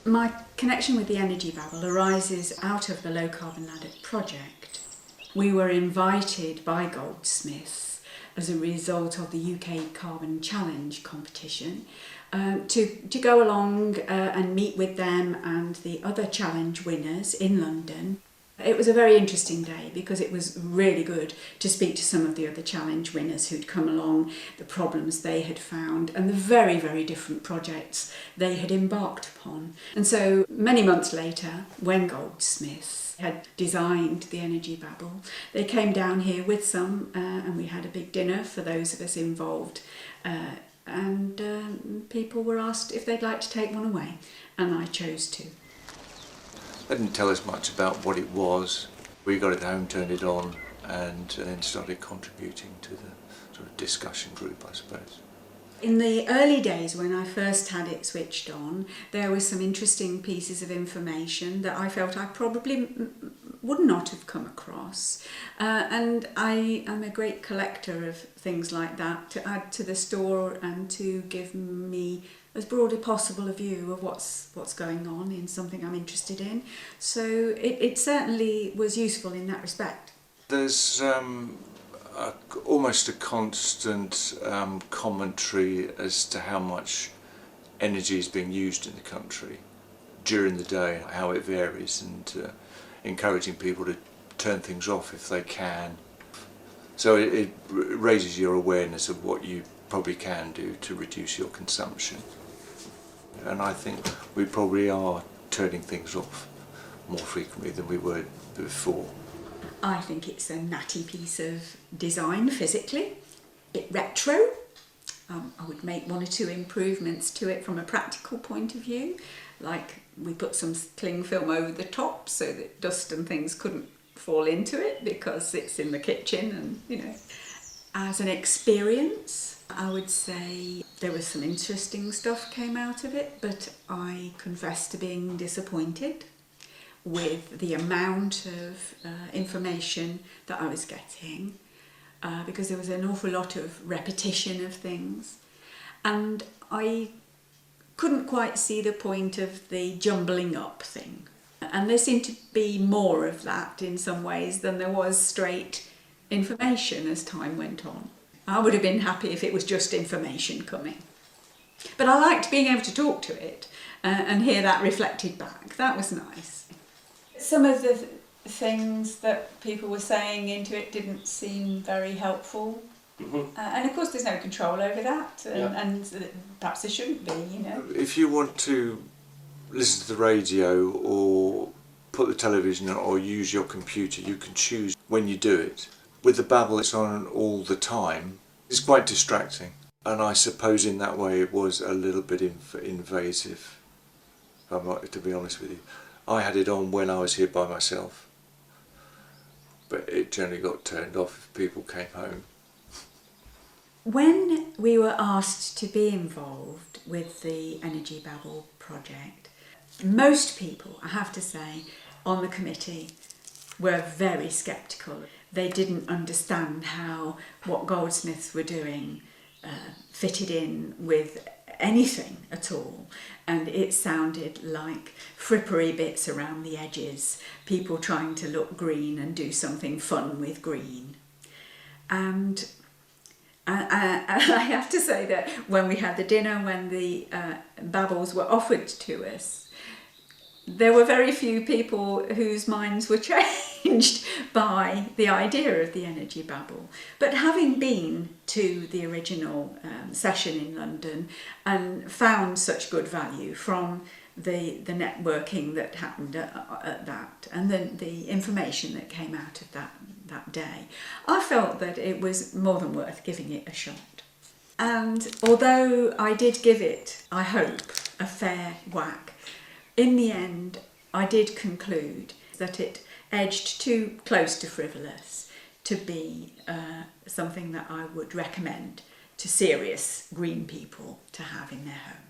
My connection with the Energy Babble arises out of the Low Carbon Ladock project. We were invited by Goldsmiths as a result of the UK Carbon Challenge competition to go along and meet with them and the other challenge winners in London. It was a very interesting day because it was really good to speak to some of the other challenge winners who'd come along, the problems they had found and the very, very different projects they had embarked upon. And so many months later, when Goldsmiths had designed the Energy Babble, they came down here with some and we had a big dinner for those of us involved. People were asked if they'd like to take one away, and I chose to. They didn't tell us much about what it was. We got it home, turned it on, and then started contributing to the sort of discussion group, I suppose. In the early days when I first had it switched on, there were some interesting pieces of information that I felt I probably would not have come across. And I am a great collector of things like that to add to the store and to give me as broad as possible a view of what's going on in something I'm interested in. So it certainly was useful in that respect. There's almost a constant commentary as to how much energy is being used in the country during the day, how it varies, and encouraging people to turn things off if they can. So it raises your awareness of what you probably can do to reduce your consumption. And I think we probably are turning things off more frequently than we were before. I think it's a natty piece of design physically, a bit retro. I would make one or two improvements to it from a practical point of view, like we put some cling film over the top so that dust and things couldn't fall into it because it's in the kitchen, and you know. As an experience, I would say there was some interesting stuff came out of it, but I confess to being disappointed with the amount of information that I was getting because there was an awful lot of repetition of things, and I couldn't quite see the point of the jumbling up thing. And there seemed to be more of that in some ways than there was straight information as time went on. I would have been happy if it was just information coming. But I liked being able to talk to it and hear that reflected back. That was nice. Some of the things that people were saying into it didn't seem very helpful. Mm-hmm. And of course there's no control over that, and perhaps there shouldn't be, you know. If you want to listen to the radio or put the television on or use your computer, you can choose when you do it. With the Babble, it's on all the time. It's quite distracting, and I suppose in that way it was a little bit invasive, to be honest with you. I had it on when I was here by myself, but it generally got turned off if people came home. When we were asked to be involved with the Energy Babble project, most people, I have to say, on the committee were very sceptical. They didn't understand how what Goldsmiths were doing fitted in with anything at all, and it sounded like frippery bits around the edges, people trying to look green and do something fun with green. And I have to say that when we had the dinner, when the babbles were offered to us, there were very few people whose minds were changed by the idea of the Energy Babble. But having been to the original session in London and found such good value from the networking that happened at that, and the information that came out of that day, I felt that it was more than worth giving it a shot. And although I did give it, I hope, a fair whack, in the end, I did conclude that it edged too close to frivolous to be something that I would recommend to serious green people to have in their home.